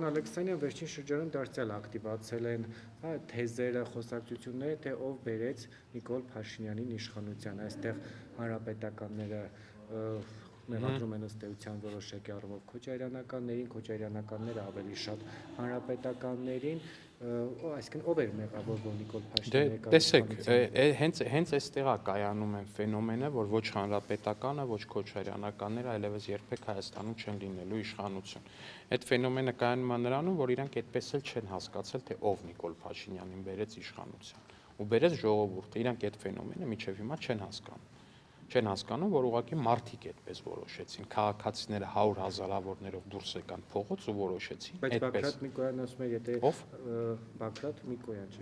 Ալեքսանյան վերջին շրջանում դարձյալ ակտիվացել են թեզերը, խոսակցությունները, թե ով բերեց Նիկոլ Փաշինյանին իշխանության, այստեղ հանրապետականները մեղադրում են ըստ էության որոշակի առումով Քոչարյանականներին ավելի շատ հանրապետականներին, այսինքն ով էր մեղավոր, որ Նիկոլ Փաշինյանը եկավ Տեսեք, հենց այստեղ է կայանում են ֆենոմենը, որ ոչ հանրապետականը, ոչ քոչարյանականները այլևս երբեք Հայաստանում չեն լինելու իշխանություն։ Այդ ֆենոմենը կայանում է նրանում, որ իրանք այդպես էլ չեն հասկացել, թե ով Նիկոլ Փաշինյանին բերեց իշխանության։ Ու բերեց ժողովուրդը, իրանք այդ ֆենոմենը մինչև հիմա չեն հասկանում, որ ուղղակի մարդիկ այդպես որոշեցին, քաղաքացիները 100 հազարավորներով դուրս եկան փողոց ու որոշեցին այդպես։ Բայց Բագրատ Միկոյանն ասում է, եթե Բագրատ Միկոյան, չէ՞,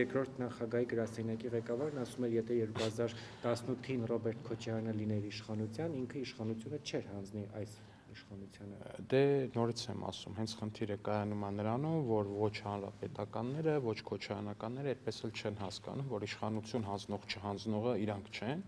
երկրորդ նախագահի գրասենյակի ղեկավարն ասում էր, եթե 2018-ին Ռոբերտ Քոչարյանը լիներ իշխանության, ինքը իշխանությունը չէր հանձնի այս իշխանությանը։ Դե նորից եմ ասում, հենց խնդիրը կայանում է նրանում, որ ոչ հանրապետականները, ոչ քոչարյանականները այդպես էլ չեն հասկանում, որ իշխանություն հանձնող չհանձնողը իրանք չեն,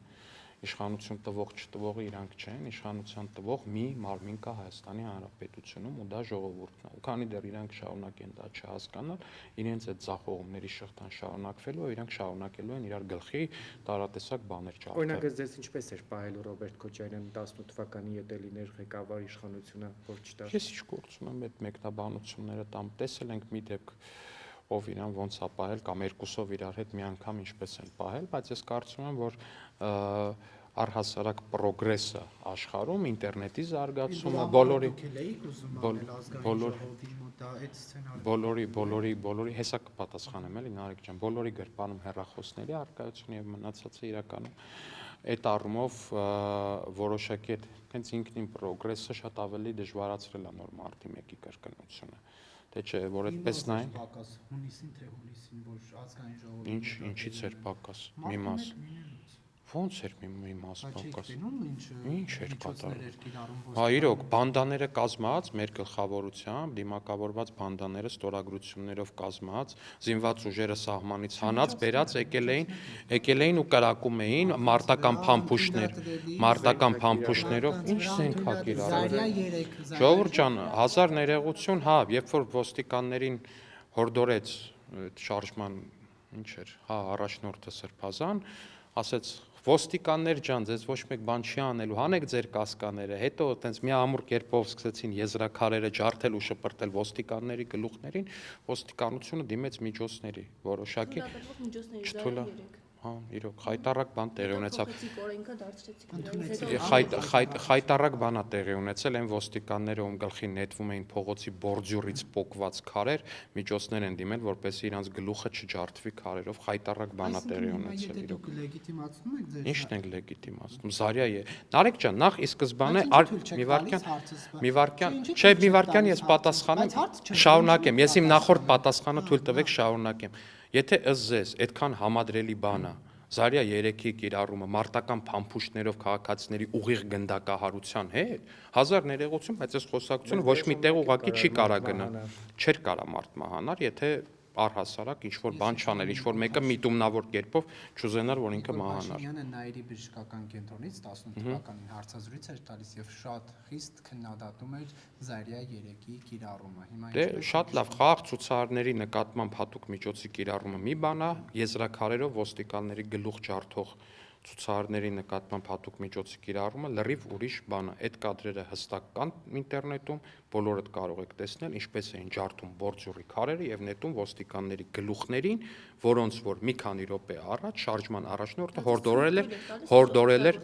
իշխանություն տվող չտվողը իրանք չեն, իշխանության տվող մի մարմին կա Հայաստանի Հանրապետությունում ու դա ժողովուրդն է։ Ու քանի դեռ իրանք շարունակեն դա չհասկանալ, իրենց այդ ձախողումների շղթան շարունակվելու, իրանք շարունակելու են իրար գլխի տարատեսակ բաներ ջարդել։ Օրինակ ձեզ ինչպես էր պահելու Ռոբերտ Քոչարյանը 18 թվականի եթե լիներ ղեկավար իշխանությունը, որ չտար։ Ես ինչ գործ ունեմ այդ մեկնաբանությունները տամ, տեսել ենք մի դեպք, ով իրան ոնց է պահել կամ երկուսով իրար հետ մի անգամ ինչպես են պահել, բայց ես կարծում եմ, որ առհասարակ պրոգրեսը աշխարհում, ինտերնետի զարգացումը, բոլորի հեսա կպատասխանեմ էլի Նարեկ ջան, բոլորի գրպանում հեռախոսների առկայությունը եւ մնացածը իրականում այդ առումով որոշակի այդ հենց ինքնին պրոգրեսը շատ ավելի դժվարացրել է նոր մարտի 1-ի կրկնությունը։ Թե չէ, որ այդպես նայեն։ Հունիսին թե հուլիսին, որ ազգային ժողովի Ինչից էր պակաս։ Մի մաս։ Ոնց էր մի մաս պակաս։ Ինչ էր կատարում։ Հա, իրոք, բանդաները կազմած մեր գլխավորությամբ, դիմակավորված բանդաները ստորագրություններով կազմած, զինված ուժերը սահմանից հանած, բերած եկել էին ու կրակում էին մարտական փամփուշտներով, ինչ զենք հա կիրառել։ Ժողովուրդ ջան, 1000 ներողություն, հա, երբ որ ոստիկաններին հորդորեց այդ շարժման ինչ էր, հա, առաջնորդը Սրբազան, ասեց ոստիկաններ ջան, ձեզ ոչ մեկ բան չի անելու, հանեք ձեր կասկաները, հետո այտենց մի ամուր կերպով սկսեցին եզրաքարերը ջարդել ու շպրտել ոստիկանների գլուխներին, ոստիկանությունը դիմեց միջոցների, որոշակի չթույլ հա, իրոք, խայտառակ բան տեղի ունեցավ։ Խայտառակ բան է տեղի ունեցել, այն ոստիկանները, ում գլխին նետվում էին փողոցի բորդյուրից պոկված քարեր, միջոցներ են դիմել, որպեսզի իրանց գլուխը չջարդվի քարերով, խայտառակ բան է տեղի ունեցել, իրոք։ Ի՞նչն ենք լեգիտիմացնում։ Զարյա է։ Նարեկ ջան, նախ ի սկզբանե մի վարքյան ես պատասխանեմ, շարունակեմ, ես իմ նախորդ պատասխանը թույլ տվեք շարունակեմ։ Եթե ըստ ձեզ այդքան համադրելի բան է Զարյա 3-ի կիրառումը մարտական փամփուշտներով քաղաքացիների ուղիղ գնդակահարության հետ, 1000 ներողություն, բայց այս խոսակցությունը ոչ մի տեղ ուղղակի չի կարա գնա։ Չէր կարա մարդ մահանար, եթե առհասարակ ինչ որ բան չաներ, ինչ որ մեկը միտումնավոր կերպով չուզենար, որ ինքը մահանար։ Փաշինյանը Նաիրի բժշկական կենտրոնից 18 թվականին հարցազրույց էր տալիս եւ շատ խիստ քննադատում էր Զարյա 3-ի կիրառումը։ Հիմա Դե շատ լավ, խաղաղ ցուցարարների նկատմամբ հատուկ միջոցի կիրառումը մի բան է, եզրաքարերով ոստիկանների գլուխ ջարդող ցուցարարների նկատմամբ հատուկ միջոցի կիրառումը լրիվ ուրիշ բան է։ Այդ կադրերը հստակ կան ինտերնետում, բոլորդ կարող եք տեսնել, ինչպես էին ջարդում բորդյուրի քարերը եւ նետում ոստիկանների գլուխներին, որոնց որ մի քանի րոպե առաջ շարժման առաջնորդը հորդորել էր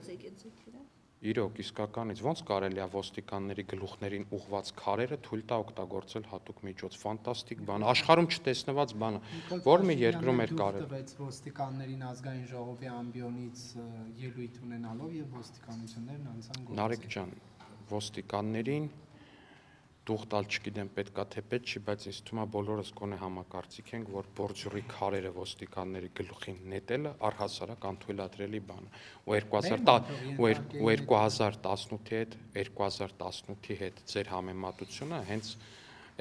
իրոք իսկականից ոնց կարելի է ոստիկանների գլուխներին ուղված քարերը թույլ տա օգտագործել հատուկ միջոց, ֆանտաստիկ բան, աշխարհում չտեսնված բան է, որ մի երկրում էր կարելի։ Ոստիկաններին ազգային ժողովի ամբիոնից ելույթ ունենալով եւ ոստիկանություններն անցան գործի։ Նարեկ ջան, ոստիկաններին դուղ տալ չգիտեմ պետքա թե պետք չի, բայց ինձ թվում է բոլորս գոնե համակարծիք ենք, որ բորդյուրի քարերը ոստիկանների գլուխին նետելը առհասարակ անթույլատրելի բան է։ Ու 2018-ի հետ ձեր համեմատությունը հենց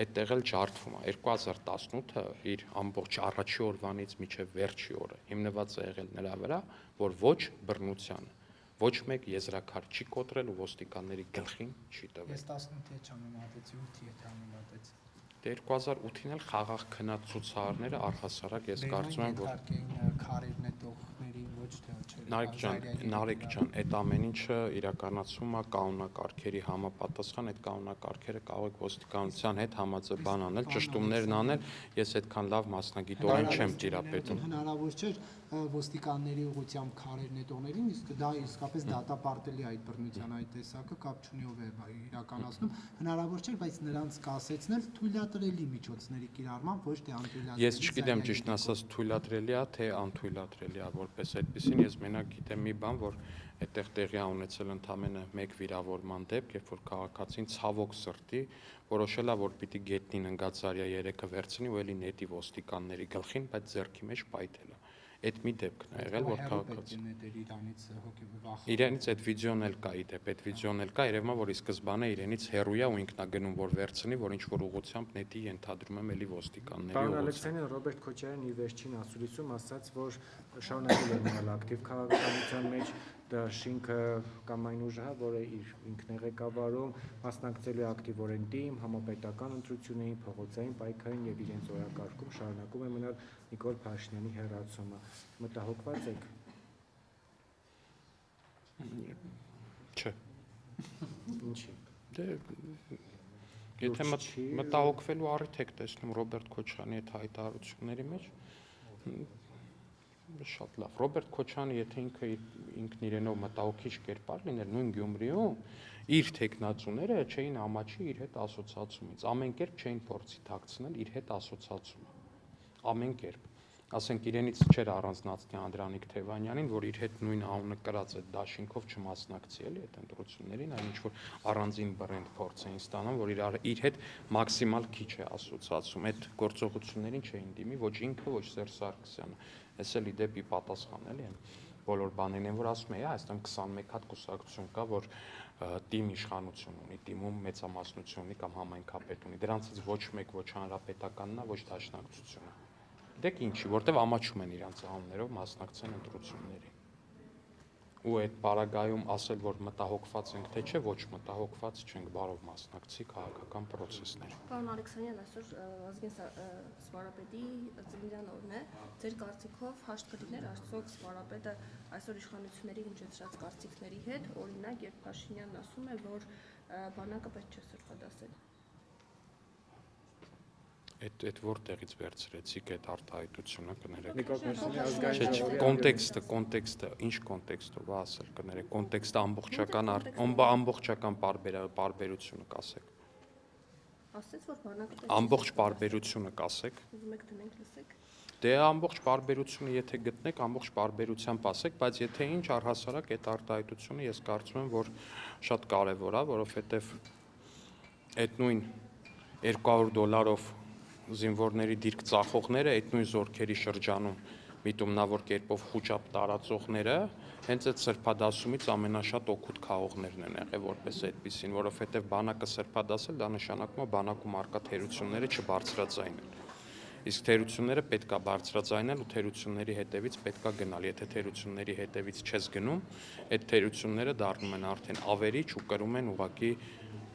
այդտեղ էլ ջարդվում է։ 2018-ը իր ամբողջ առաջի օրվանից մինչև վերջի օրը հիմնված է եղել նրա վրա, որ ոչ բռնությանը ոչ մեկ եզրաքար չի կոտրել ու ոստիկանների գլխին չի տվել։ Ես 18-ի հետ չհամեմատեցի, 8-ի հետ համեմատեցի։ 2008-ին էլ խաղաղ քնած ցուցարարները առհասարակ ես կարծում եմ, որ քարեր նետողներին ոչ թե Նարեկ ջան, այդ ամեն ինչը իրականացում է կանոնակարգերի համապատասխան, այդ կանոնակարգերը կարող է ոստիկանության հետ համաձայն անել, ճշտումներն անել, ես այդքան լավ մասնագիտորեն չեմ տիրապետում։ Հնարավոր չէ ոստիկանների ուղղությամբ քարեր նետողներին, իսկ դա իսկապես դատապարտելի այդ բռնության այդ տեսակը կապ չունի ով է իրականացնում, հնարավոր չէ, բայց նրանց կասեցնել թույլատրելի միջոցների կիրառմամբ, ոչ թե անթույլատրելի։ Ես չգիտեմ ճիշտն ասած թույլատրելի է թե անթույլատրելի է, որպես այդպեսին ես մենակ գիտեմ մի բան, որ այդտեղ տեղի ա ունեցել ընդամենը մեկ վիրավորման դեպք, երբ որ քաղաքացին ցավոք սրտի որոշել է, որ պիտի գետնին ընկածարիա 3-ը վերցնի ու էլի նետի ոստիկանների գլխին, բայց ձեռքի մեջ պայթել է։ Այդ մի դեպքն է եղել, որ քաղաքացին իրենից այդ վիդեոն էլ կա, իդեպ այդ վիդեոն էլ կա, երևում է, որ ի սկզբանե իրենից հեռու է ու ինքնագնում որ վերցնի, որ ինչ որ ուղղությամբ նետի, ենթադրում եմ էլի ոստիկանների Պարոն Ալեքսանյան, Ռոբերտ Քոչարյանն իր վերջին ասուլիսում ասաց, որ շարունակել է մնալ ակտիվ քաղաքականության մեջ, դա շինքը կամ այն ուժը, որը ինքն է ղեկավարում, մասնակցելու է ակտիվորեն ՏԻՄ, համապետական ընտրություններին, փողոցային պայքարին եւ իրենց օրակարգում շարունակում է մնալ Նիկոլ Փաշինյանի հեռացումը։ Մտահոգված եք։ Չէ։ Ինչի։ Դե եթե մտահոգվելու առիթ եք տեսնում Ռոբերտ Քոչարյանի այդ հայտարարությունների մեջ, շատ լավ։ Ռոբերտ Քոչյանը, եթե ինքն իրենով մտահոգիչ կերպար լիներ նույն Գյումրիում, իր տեխնացուները չէին ամաչի իր հետ ասոցիացումից, ամեն կերպ չէին փորձի թաքցնել իր հետ ասոցիացումը։ Ամեն կերպ։ Ասենք իրենից չէր առանձնացնի Անդրանիկ Թևանյանին, որ իր հետ նույն անունը կրած այդ դաշինքով չմասնակցի էլի այդ ընտրություններին, այն ինչ որ առանձին բրենդ փորձ էին ստանում, որ իր հետ մաքսիմալ քիչ է ասոցիացում։ Այդ գործողություններին չէին դիմի ոչ ինքը, ոչ Սերժ Սարգսյանը։ Էս էլի դեպի պատասխան էլի են բոլոր բաներն են, որ ասում է, այստեղ 21 հատ կուսակցություն կա, որ ՏԻՄ իշխանություն ունի, ՏԻՄ-ում մեծամասնություն ունի կամ համայնքապետ ունի։ Դրանցից ոչ մեկ ոչ հանրապետականն է, ոչ դաշնակցությունը։ Դեք ինչի, որտեվ ամաչում են իրանց անուններով մասնակցեն ընտրությունների։ Ու այդ պարագայում ասել, որ մտահոգված ենք, թե չէ, ոչ մտահոգված չենք, բարով մասնակցի քաղաքական process-ներ։ Պարոն Ալեքսանյան, այսօր ազգային սպարապետի ծննդյան օրն է։ Ձեր կարծիքով հաշտ կլիներ արդյոք սպարապետը այսօր իշխանությունների հնչեցրած կարծիքների հետ, օրինակ, երբ Փաշինյանն ասում է, որ բանակը պետք չէ սրբադասել։ Այդ որտեղից վերցրեցիք այդ արտահայտությունը կներեք։ Նիկոլ Փաշինյանի ազգային Չէ, կոնտեքստը, ինչ կոնտեքստով է ասել կներեք, կոնտեքստը ամբողջական պարբերությունը կասեք։ Ասեց, որ բանակը պետք է Ամբողջ պարբերությունը կասեք։ ուզում եք դնենք լսեք։ Դե ամբողջ պարբերությունը եթե գտնեք, ամբողջ պարբերությամբ ասեք, բայց եթե ինչ առհասարակ այդ արտահայտությունը ես կարծում եմ, որ շատ կարևոր է, որովհետև այդ նույն $200 զինվորների դիրք ծախողները այդ նույն զորքերի շրջանում միտումնավոր կերպով խուճապ տարածողները հենց այդ սրբադասումից ամենաշատ օգուտ քաղողներն են եղել որպես այդպիսին, որովհետև բանակը սրբադասել դա նշանակում է բանակում արկա թերությունները չբարձրաձայնել։ Իսկ թերությունները պետք է բարձրաձայնել ու թերությունների հետևից պետք է գնալ։ Եթե թերությունների հետևից չես գնում, այդ թերությունները դառնում են արդեն ավերիչ ու կրում են ուղղակի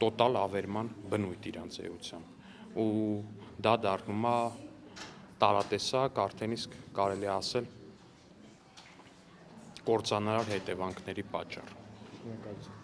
տոտալ ավերման բնույթ իրանց էությամբ։ Ու դա դառնում է տարատեսակ, արդեն իսկ կարելի է ասել կործանարար հետևանքների պատճառ։ Շնորհակալություն։